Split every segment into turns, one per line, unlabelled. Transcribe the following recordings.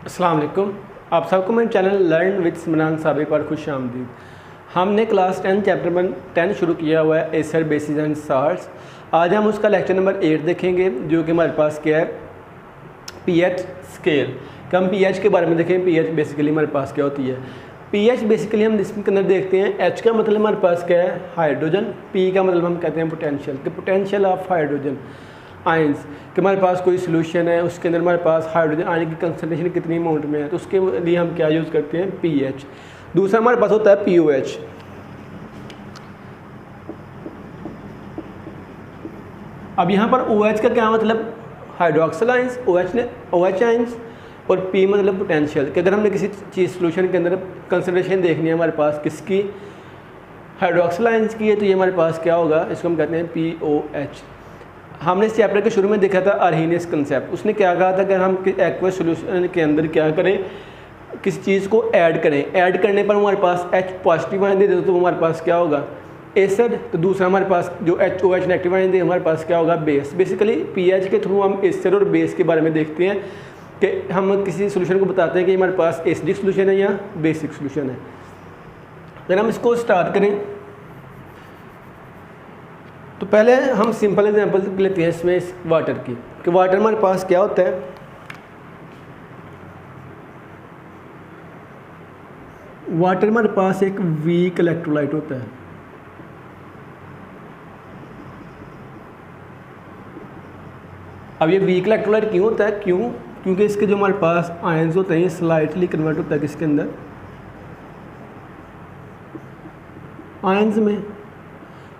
अस्सलाम वालेकुम। आप सबको मेरे चैनल लर्न विद इमरान साबिक पर खुश आमदीद। हमने क्लास 10 चैप्टर नंबर 10 शुरू किया हुआ है एसिड बेसिस एंड साल्ट्स। आज हम उसका लेक्चर नंबर 8 देखेंगे जो कि हमारे पास क्या है, पीएच स्केल। कि हम पीएच के बारे में देखें। पीएच बेसिकली हमारे पास क्या होती है। पीएच बेसिकली हम इसके अंदर देखते हैं, एच का मतलब हमारे पास क्या है, हाइड्रोजन। पी का मतलब हम कहते हैं पोटेंशियल, कि पोटेंशियल ऑफ हाइड्रोजन आयंस, कि हमारे पास कोई सोल्यूशन है उसके अंदर हमारे पास हाइड्रोजन आयन की कंसनट्रेशन कितनी अमाउंट में है, तो उसके लिए हम क्या यूज़ करते हैं, पीएच। दूसरा हमारे पास होता है पीओएच। अब यहाँ पर OH का क्या मतलब, हाइड्रोक्सिल आयंस, OH आयंस, और P मतलब पोटेंशियल। कि अगर हमने किसी चीज़ सोल्यूशन के अंदर कंसनट्रेशन देखनी है हमारे पास किसकी, हाइड्रोक्सिल आयंस की है, तो ये हमारे पास क्या होगा, इसको हम कहते हैं POH। हमने इस चैप्टर के शुरू में देखा था अरहेनियस कंसेप्ट। उसने क्या कहा था, अगर हम एक्वस सोल्यूशन के अंदर क्या करें, किसी चीज़ को ऐड करें, ऐड करने पर हमारे पास H पॉजिटिव आयन दे दे तो हमारे पास क्या होगा, एसिड। तो दूसरा हमारे पास जो OH नेगेटिव आयन दे हमारे पास क्या होगा, बेस। बेसिकली पीएच के थ्रू हम एसिड और बेस के बारे में देखते हैं कि हम किसी सोल्यूशन को बताते हैं कि हमारे पास एसिडिक सोल्यूशन है या बेसिक सोल्यूशन है। अगर हम इसको स्टार्ट करें तो पहले हम सिंपल एग्जांपल लेते हैं इसमें वाटर की, कि वाटर हमारे पास क्या होता है, वाटर हमारे पास एक वीक इलेक्ट्रोलाइट होता है। अब ये वीक इलेक्ट्रोलाइट क्यों होता है, क्योंकि इसके जो हमारे पास आयंस होते हैं ये स्लाइटली कन्वर्ट होता है किसके अंदर, आयंस में।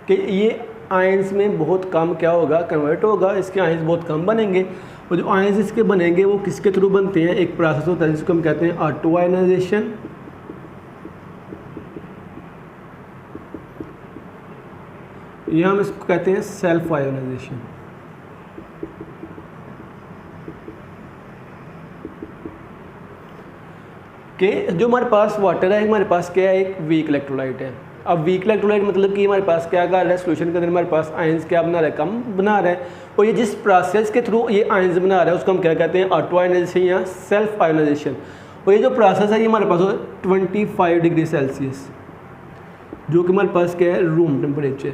कि ये आयंस में बहुत कम क्या होगा, कन्वर्ट होगा, इसके आयंस बहुत कम बनेंगे। और जो आयंस इसके बनेंगे वो किसके थ्रू बनते हैं, एक प्रोसेस होता है जिसको हम कहते हैं ऑटो आयनाइजेशन, या हम इसको कहते हैं सेल्फ आयनाइजेशन। कि जो हमारे पास वाटर है हमारे पास क्या है, एक वीक इलेक्ट्रोलाइट है। अब वीक इलेक्ट्रोलाइट मतलब कि हमारे पास क्या कर रहा है, सोल्यूशन के अंदर हमारे पास आयंस क्या बना रहा है, कम बना रहा है। और ये जिस प्रोसेस के थ्रू ये आयंस बना रहा है उसको हम क्या कहते हैं, ऑटो आयनाइजेशन या सेल्फ आयनाइजेशन। और ये जो प्रोसेस है ये हमारे पास 25 डिग्री सेल्सियस, जो कि हमारे पास क्या है, रूम टेम्परेचर।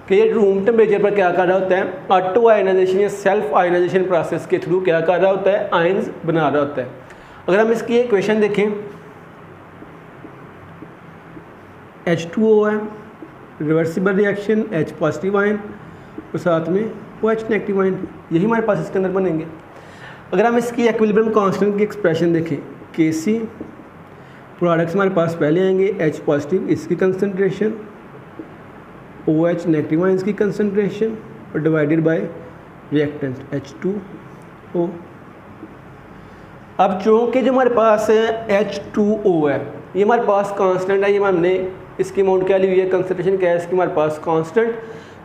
कि ये रूम टेम्परेचर पर क्या कर रहा होता है, ऑटो आयनाइजेशन या सेल्फ आयनाइजेशन प्रोसेस के थ्रू क्या कर रहा होता है, आयंस बना रहा होता है। अगर हम इसकी इक्वेशन देखें, H2O है, reversible reaction, H positive ion और साथ में OH नेगेटिव आयन, यही हमारे पास इसके अंदर बनेंगे। अगर हम इसकी इक्विलिब्रियम कांस्टेंट की एक्सप्रेशन देखें, Kc प्रोडक्ट्स हमारे पास पहले आएंगे, H पॉजिटिव इसकी कंसनट्रेशन, OH नेगेटिव आयंस की कंसनट्रेशन और डिवाइडेड बाय रिएक्टेंट H2O। अब चूँकि जो हमारे पास H2O है ये हमारे पास कांस्टेंट है, ये हमने इसकी अमाउंट क्या ली हुई है, कंसंट्रेशन क्या है इसकी हमारे पास कांस्टेंट।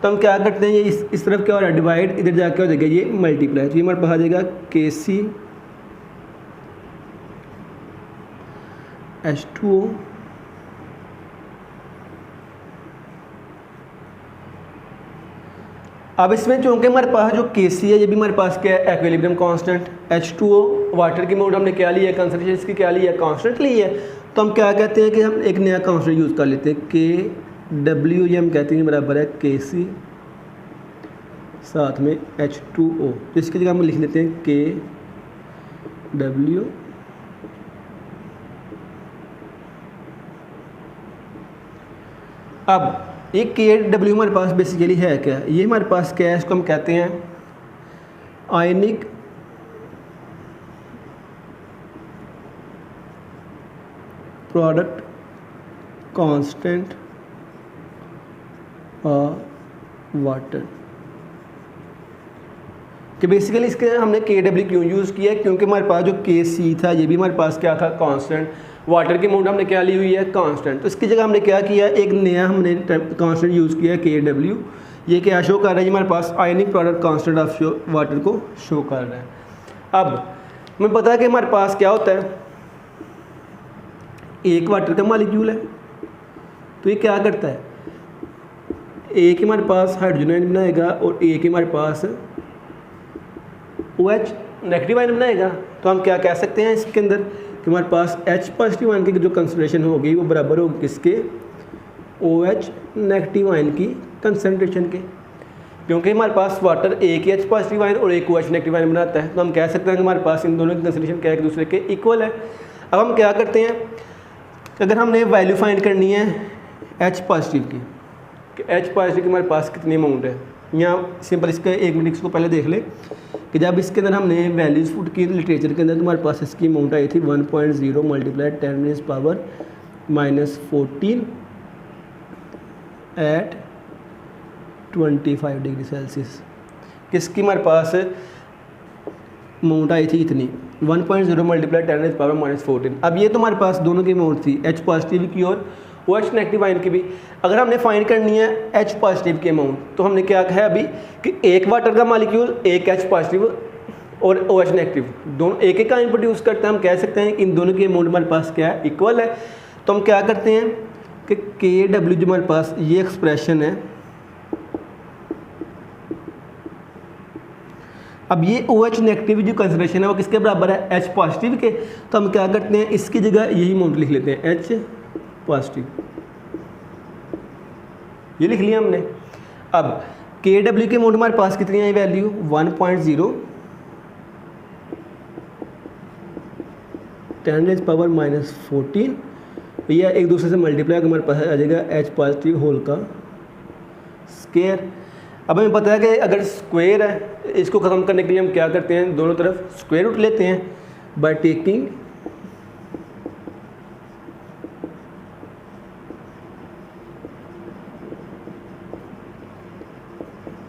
तो हम क्या करते हैं, ये इस तरफ क्या हो रहा है, डिवाइड, इधर जाके हो जाएगा ये मल्टीप्लाई, तो ये हमारे पास आ जाएगा Kc H2O अब इसमें चूँकि हमारे पास जो Kc है ये भी हमारे पास क्या है, इक्विलिब्रियम कांस्टेंट। H2O वाटर की अमाउंट हमने क्या ली है, कंसंट्रेशन इसकी क्या ली है, कांस्टेंट ली है। तो हम क्या कहते हैं कि हम एक नया कांस्टेंट यूज़ कर लेते हैं, Kw, ये हम कहते हैं बराबर है Kc साथ में H2O। तो इसकी जगह हम लिख लेते हैं Kw अब ये Kw हमारे पास बेसिकली है क्या, ये हमारे पास क्या है, इसको हम कहते हैं आयनिक प्रोडक्ट कांस्टेंट वाटर। कि बेसिकली इसके हमने Kw क्यों यूज़ किया है, क्योंकि हमारे पास जो Kc था ये भी हमारे पास क्या था, कांस्टेंट। वाटर की अमाउंट हमने क्या ली हुई है, कांस्टेंट। तो इसकी जगह हमने क्या किया, एक नया हमने कांस्टेंट यूज़ किया है Kw। ये क्या शो कर रहा है, ये हमारे पास आयनिक प्रोडक्ट कांस्टेंट ऑफ वाटर को शो कर रहा है। अब हमें पता है कि हमारे पास क्या होता है, एक वाटर का मॉलिक्यूल है, तो ये क्या करता है, एक हमारे पास हाइड्रोजन आयन बनाएगा और एक हमारे पास ओ एच नेगेटिव आयन बनाएगा, तो हम क्या कह सकते हैं इसके अंदर कि हमारे पास एच पॉजिटिव आयन की जो कंसंट्रेशन होगी वो बराबर होगी किसके, ओ एच नेगेटिव आयन की कंसंट्रेशन के, क्योंकि हमारे पास वाटर एक ही एच पॉजिटिव आयन और एक ओ एच नेगेटिव आयन बनाता है, तो हम कह सकते हैं कि हमारे पास इन दोनों की कंसंट्रेशन क्या एक दूसरे के इक्वल है। अब हम क्या करते हैं, अगर हमने वैल्यू फाइंड करनी है एच पॉजिटिव की, कि एच पॉजिटिव की हमारे पास कितनी अमाउंट है, यहाँ सिंपल इसका 1 मिनट इसको पहले देख ले कि जब इसके अंदर हमने वैल्यूज़ पुट की लिटरेचर के अंदर तो हमारे पास इसकी अमाउंट आई थी 1.0 मल्टीप्लाई 10⁻⁻14 एट 25 डिग्री सेल्सियस। किसकी हमारे पास अमाउंट आई थी इतनी 1.0 मल्टीप्लाई 10⁻⁻14। अब ये तो हमारे पास दोनों की अमाउंट थी, एच पॉजिटिव की और ओ एच नेगेटिव आयन की भी। अगर हमने फाइंड करनी है एच पॉजिटिव की अमाउंट, तो हमने क्या कहा अभी कि एक वाटर का मॉलिक्यूल, एक एच पॉजिटिव और ओ एच नेगेटिव, दोनों एक एक आयन प्रोड्यूस करते हैं। हम कह सकते हैं इन दोनों की अमाउंट हमारे पास क्या है, इक्वल है। तो हम क्या करते हैं कि के डब्ल्यू जो हमारे पास ये एक्सप्रेशन है, अब ये ओ एच नेगेटिव जो कंसंट्रेशन है वो किसके बराबर है, एच पॉजिटिव के। तो हम क्या करते हैं इसकी जगह यही अमाउंट लिख लेते हैं, एच पॉजिटिव, ये लिख लिया हमने। अब के डब्ल्यू की अमाउंट हमारे पास कितनी आई वैल्यू 1.0 10⁻⁻14, या एक दूसरे से मल्टीप्लाई हमारे पास आ जाएगा एच पॉजिटिव होल का स्क्वायर। अब हमें पता है कि अगर स्क्वायर है, इसको ख़त्म करने के लिए हम क्या करते हैं, दोनों तरफ स्क्वायर रूट लेते हैं by taking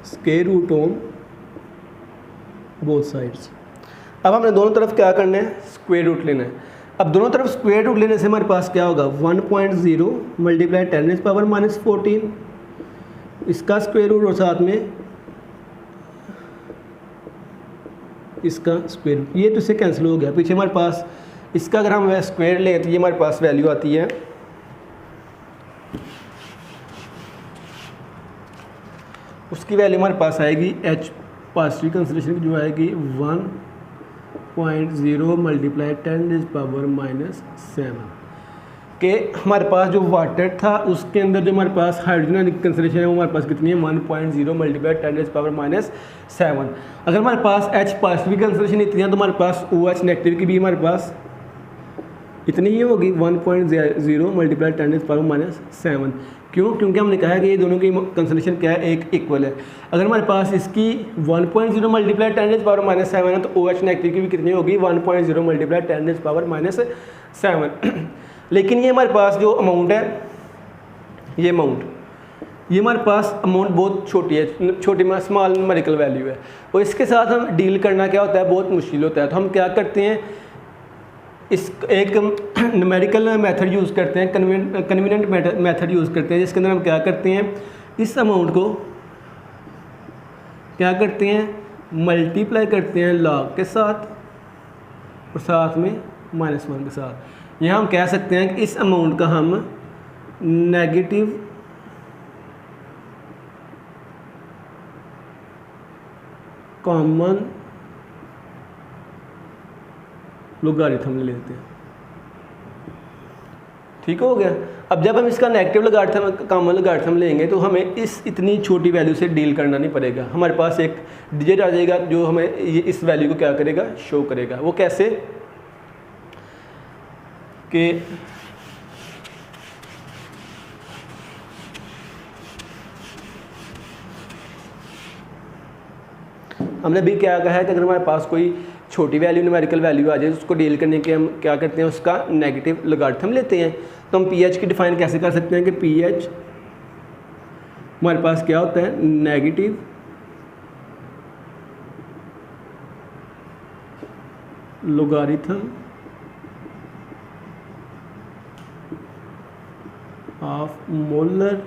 square root on both sides. अब हमने दोनों तरफ क्या करना है, स्क्वायर रूट लेना है। अब दोनों तरफ स्क्वायर रूट लेने से हमारे पास क्या होगा 1.0 मल्टीप्लाई 10⁻⁻14 इसका स्क्वायर रूट और साथ में इसका स्क्वायर रूट, ये तो इससे कैंसिल हो गया। पीछे हमारे पास इसका अगर हम स्क्वायर लें तो ये हमारे पास वैल्यू आती है उसकी वैल्यू हमारे पास आएगी एच पॉजिटिव कंसंट्रेशन की जो आएगी 1.0 मल्टीप्लाई 10⁻⁻7 के हमारे पास जो वाटर था उसके अंदर जो हमारे पास हाइड्रोजन कंसंट्रेशन है वो हमारे पास कितनी है 1.0 मल्टीप्लाई 10⁻⁻7। अगर हमारे पास एच पॉजिटिव की कंसंट्रेशन इतनी है तो हमारे पास ओ एच नेगेटिव की भी हमारे पास इतनी ही होगी 1.0 मल्टीप्लाई 10⁻⁻7। क्यों, क्योंकि हमने कहा है कि ये दोनों की कंसंट्रेशन क्या है, एक इक्वल है। अगर हमारे पास इसकी 1.0 मल्टीप्लाई 10⁻⁻7 है तो ओ एच नेगेटिव की भी कितनी होगी 1.0 मल्टीप्लाई 10⁻⁻7। लेकिन ये हमारे पास जो अमाउंट है, ये हमारे पास अमाउंट बहुत छोटी है, छोटी में स्मॉल न्यूमेरिकल वैल्यू है, और इसके साथ हम डील करना क्या होता है, बहुत मुश्किल होता है। तो हम क्या करते हैं, इस एक न्यूमेरिकल मेथड यूज़ करते हैं, कन्वीनियंट मेथड यूज़ करते हैं, जिसके अंदर हम क्या करते हैं, इस अमाउंट को क्या करते हैं, मल्टीप्लाई करते हैं लॉग के साथ और साथ में -1 के साथ। यहाँ हम कह सकते हैं कि इस अमाउंट का हम नेगेटिव कॉमन लोगारिथम ले लेते हैं। ठीक हो गया। अब जब हम इसका नेगेटिव लोगारिथम कॉमन लोगारिथम लेंगे तो हमें इस इतनी छोटी वैल्यू से डील करना नहीं पड़ेगा, हमारे पास एक डिजिट आ जाएगा जो हमें ये इस वैल्यू को क्या करेगा, शो करेगा। वो कैसे कि हमने भी क्या कहा है कि अगर हमारे पास कोई छोटी वैल्यू न्यूमेरिकल वैल्यू आ जाए तो उसको डील करने के हम क्या करते हैं, उसका नेगेटिव लोगारिथम लेते हैं। तो हम पीएच की डिफाइन कैसे कर सकते हैं कि पीएच हमारे पास क्या होता है, negative logarithm of molar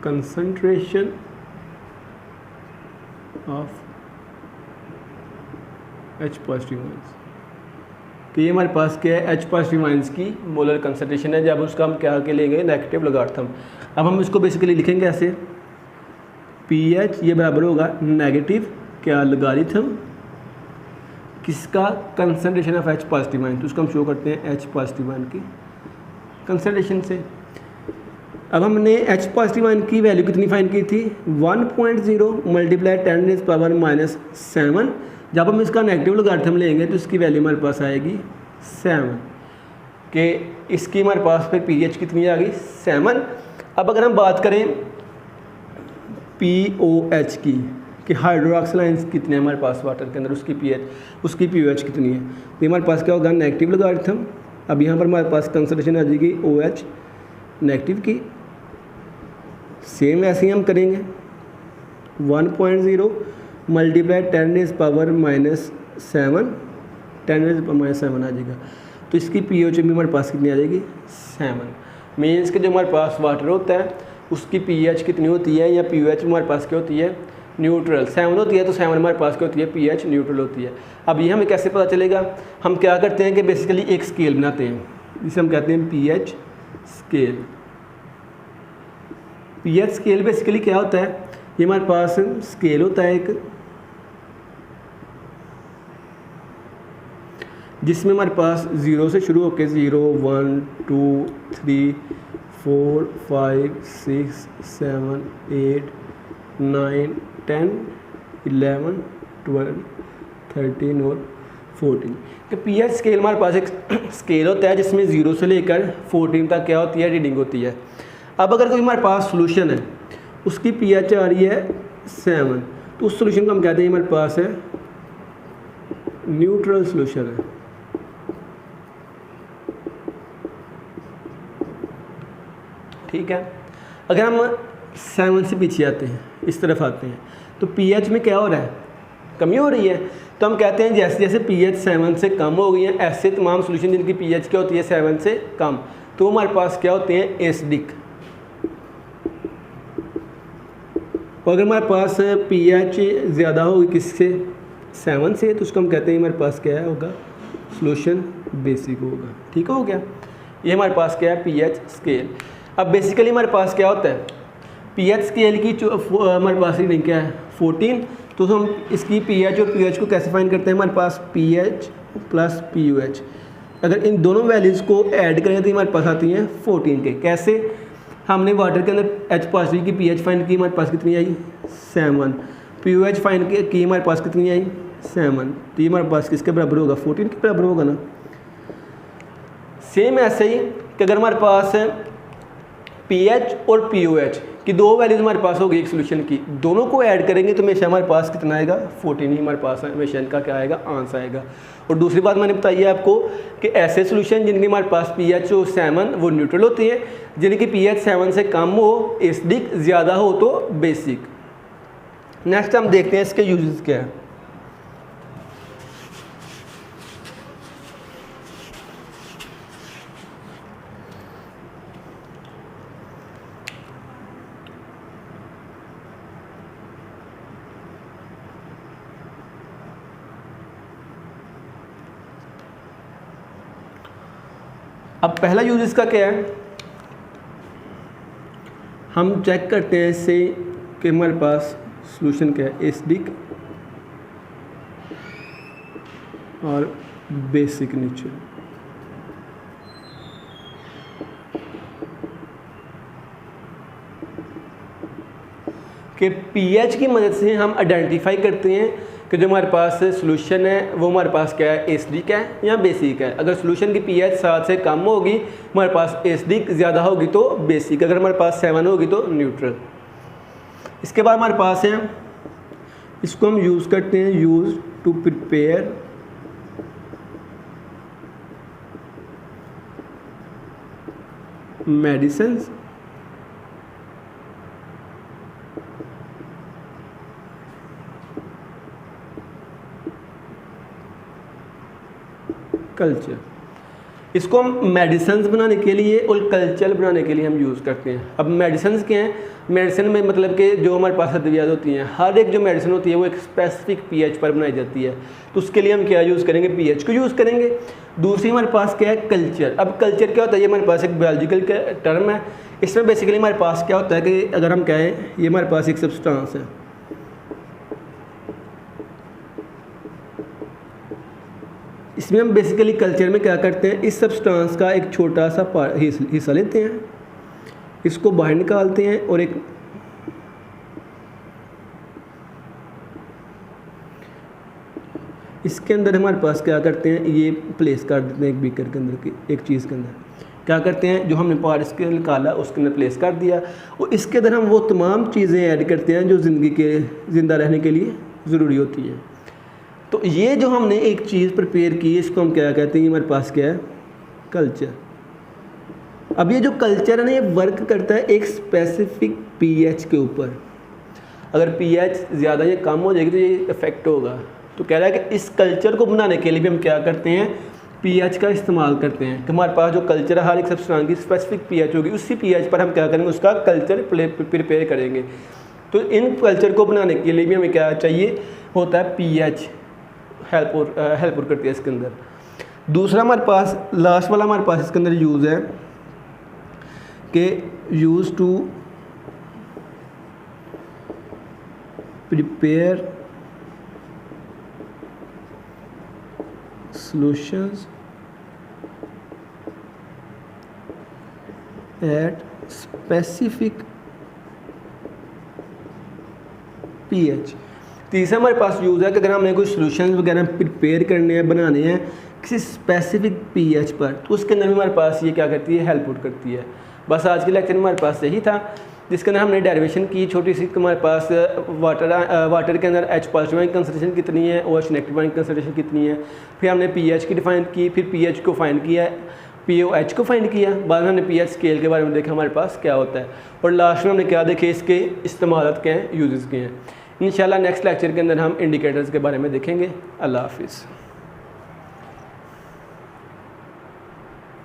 concentration of H positive ions. तो ये हमारे पास क्या है, H पॉजिटिव आयंस की मोलर कंसंट्रेशन है, जब उसका हम क्या के लेंगे, नेगेटिव लोगारिथम। अब हम इसको बेसिकली लिखेंगे ऐसे pH ये बराबर होगा नेगेटिव क्या लॉगरिथम किसका, concentration of H positive ion, तो उसको हम शो करते हैं H पॉजिटिव आयन की कंसंट्रेशन से। अब हमने H पॉजिटिव आयन की वैल्यू कितनी फाइंड की थी, 1.0 मल्टीप्लाई 10⁻⁷ जब हम इसका नेगेटिव लॉगरिथम लेंगे तो इसकी वैल्यू हमारे पास आएगी 7 कि इसकी हमारे पास फिर pH कितनी आ गई 7। अब अगर हम बात करें POH की कि हाइड्रोक्सिल आयंस कितने हैं हमारे पास वाटर के अंदर, उसकी pH कितनी है, तो हमारे पास क्या होगा नेगेटिव लॉगरिथम। अब यहाँ पर हमारे पास कंसंट्रेशन आ जाएगी OH नेगेटिव की, सेम ऐसे ही हम करेंगे 1.0 मल्टीप्लाई 10⁻⁷ 10⁻⁷ आ जाएगा, तो इसकी pH भी हमारे पास कितनी आ जाएगी 7। मीन्स कि जो हमारे पास वाटर होता है उसकी pH कितनी होती है या pH हमारे पास क्या होती है न्यूट्रल 7 होती है, तो 7 हमारे पास क्या होती है pH न्यूट्रल होती है। अब ये हमें कैसे पता चलेगा, हम क्या करते हैं कि बेसिकली एक स्केल बनाते हैं जिसे हम कहते हैं pH scale. pH scale basically क्या होता है, ये हमारे पास स्केल होता है एक जिसमें हमारे पास 0 से शुरू होकर 0 1 2 3 4 5 6 7 8 9 10 11 12 13 और 14 तो pH स्केल हमारे पास एक स्केल होता है जिसमें 0 से लेकर 14 तक क्या होती है रीडिंग होती है। अब अगर कोई हमारे पास सोल्यूशन है उसकी pH आ रही है 7, तो उस सोल्यूशन को हम कहते हैं हमारे पास है न्यूट्रल सोल्यूशन है। ठीक है, अगर हम 7 से पीछे आते हैं इस तरफ आते हैं तो pH में क्या हो रहा है कमी हो रही है, तो हम कहते हैं जैसे जैसे pH 7 से कम हो गई है ऐसे तमाम सोल्यूशन जिनकी pH क्या होती है 7 से कम, तो हमारे पास क्या होते हैं एसिडिक। और अगर हमारे पास pH ज़्यादा होगी किससे 7 से, तो उसको हम कहते हैं हमारे पास क्या होगा सोल्यूशन बेसिक होगा। ठीक हो गया, ये हमारे पास क्या है pH स्केल। अब बेसिकली हमारे पास क्या होता है pH स्केल की जो हमारे पास रीडिंग क्या है 14, तो हम इसकी pH और pH को कैसे फाइंड करते हैं, हमारे पास pH प्लस POH, अगर इन दोनों वैल्यूज़ को ऐड करें तो हमारे पास आती हैं 14 के। कैसे, हमने वाटर के अंदर H पॉजिटिव की pH फाइंड की, हमारे पास कितनी आई 7, POH फाइंड की हमारे पास कितनी आई 7, तो ये हमारे पास किसके बराबर होगा 14 के बराबर होगा ना। सेम ऐसे ही कि अगर हमारे पास pH और POH की दो वैल्यूज हमारे पास होगी एक सोल्यूशन की, दोनों को ऐड करेंगे तो हमेशा हमारे पास कितना आएगा 14 ही हमारे पास हमेशा इनका क्या आएगा आंसर आएगा। और दूसरी बात मैंने बताई है आपको कि ऐसे सोल्यूशन जिनके हमारे पास pH हो 7 वो न्यूट्रल होती है, जिनकी pH 7 से कम हो एसिडिक, ज़्यादा हो तो बेसिक। नेक्स्ट हम देखते हैं इसके यूजेस क्या है। अब पहला यूज इसका क्या है, हम चेक करते हैं इससे कि हमारे पास सॉल्यूशन क्या है एसिडिक और बेसिक नेचर। कि pH की मदद से हम आइडेंटिफाई करते हैं कि जो हमारे पास सॉल्यूशन है वो हमारे पास क्या है एसिडिक है या बेसिक है। अगर सॉल्यूशन की pH 7 से कम होगी हमारे पास एसिडिक, ज़्यादा होगी तो बेसिक, अगर हमारे पास 7 होगी तो न्यूट्रल। इसके बाद हमारे पास है, इसको हम यूज़ करते हैं use to prepare medicines culture. इसको हम मेडिसिन बनाने के लिए और कल्चर बनाने के लिए हम यूज़ करते हैं। अब मेडिसिन क्या हैं, मेडिसिन में मतलब कि जो हमारे पास अद्वियात होती हैं, हर एक जो मेडिसिन होती है वो एक स्पेसिफिक पीएच पर बनाई जाती है, तो उसके लिए हम क्या यूज़ करेंगे, पीएच को यूज़ करेंगे। दूसरी हमारे पास क्या है, कल्चर। अब कल्चर क्या होता है, ये हमारे पास एक बायोलॉजिकल टर्म है। इसमें बेसिकली हमारे पास क्या होता है कि अगर हम कहें ये हमारे पास एक सब्सटेंस है, इसमें हम बेसिकली कल्चर में क्या करते हैं, इस सब्सटेंस का एक छोटा सा हिस्सा लेते हैं, इसको बाहर निकालते हैं और एक इसके अंदर हमारे पास क्या करते हैं, ये प्लेस कर देते हैं एक बीकर के अंदर की एक चीज़ के अंदर। क्या करते हैं, जो हमने पार्ट इसके निकाला उसके अंदर प्लेस कर दिया और इसके अंदर हम वो तमाम चीज़ें ऐड करते हैं जो ज़िंदा रहने के लिए ज़रूरी होती हैं। तो ये जो हमने एक चीज़ प्रिपेयर की है इसको हम क्या कहते हैं, हमारे पास क्या है, कल्चर। अब ये जो कल्चर है ना, ये वर्क करता है एक स्पेसिफिक पीएच के ऊपर। अगर पीएच ज़्यादा या कम हो जाएगी तो ये इफेक्ट होगा। तो कह रहा है कि इस कल्चर को बनाने के लिए भी हम क्या करते हैं, पीएच का इस्तेमाल करते हैं। कि हमारे पास जो कल्चर है हर एक सब्सटेंस की स्पेसिफिक पीएच होगी, उसी पीएच पर हम क्या करेंगे, उसका कल्चर प्रिपेयर करेंगे। तो इन कल्चर को बनाने के लिए भी हमें क्या चाहिए होता है, पीएच हेल्प करती है इसके अंदर। दूसरा हमारे पास लास्ट वाला हमारे पास इसके अंदर यूज़ है कि use to prepare solutions at specific pH। तीसरा हमारे पास यूज़ है कि अगर हमने कोई सॉल्यूशंस वगैरह प्रिपेयर करने हैं, बनाने हैं किसी स्पेसिफिक पीएच पर, तो उसके अंदर भी हमारे पास ये क्या करती है, हेल्प आउट करती है। बस आज के लेक्चर में हमारे पास यही था, जिसके अंदर हमने डेरिवेशन की छोटी सी। हमारे पास वाटर के अंदर H पॉजिटिव आयन कंसंट्रेशन कितनी है, OH नेगेटिव आयन कंसंट्रेशन कितनी है। फिर हमने पीएच की डिफाइन की, फिर पीएच को फाइंड किया, POH को फाइंड किया, बाद में हमने पीएच स्केल के बारे में देखा हमारे पास क्या होता है, और लास्ट में हमने क्या देखे, इसके इस्तेमाल के हैं, यूजेस के हैं। इंशाल्लाह नेक्स्ट लेक्चर के अंदर हम इंडिकेटर्स के बारे में देखेंगे। अल्लाह हाफिज़।